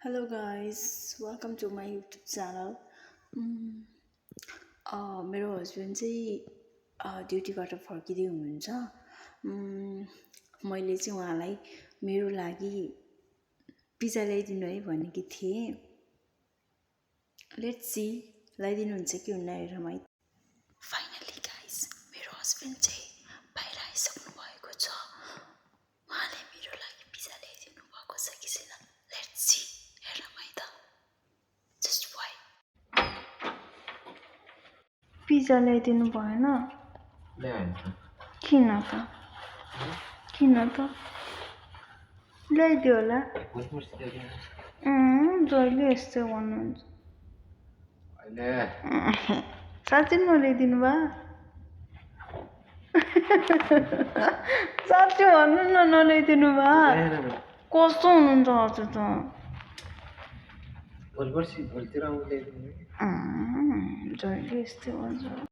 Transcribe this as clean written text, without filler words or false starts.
Hello guys, welcome to my YouTube channel. मेरो husband चाहिँ ड्युटीबाट फर्किँदै हुनुहुन्छ। मैले चाहिँ उहाँलाई मेरो लागि पिज्जा ल्याइदिनु है भनेकी थिएँ। लेट्स सी ल्याइदिनुहुन्छ कि हुन्न हेरौँ है। फाइनली गाइस, मेरो हस्बेन्ड चाहिँ बाहिर आइसक्नु भएको छ। उहाँले मेरो लागि पिज्जा ल्याइदिनु भएको छ कि छैन, लेट्स सी हेरौँ है त। जस्ट वाइ पिज्जा ल्याइदिनु भएन? किन त ल्याइदियो होला। जहिले यस्तै भन्नुहुन्छ। साँच्चै नल्याइदिनु भयो? साँच्चै भन्नु न, नल्याइदिनु भयो? कस्तो हुनुहुन्छ हजुर त? जहिले यस्तै भन्छ।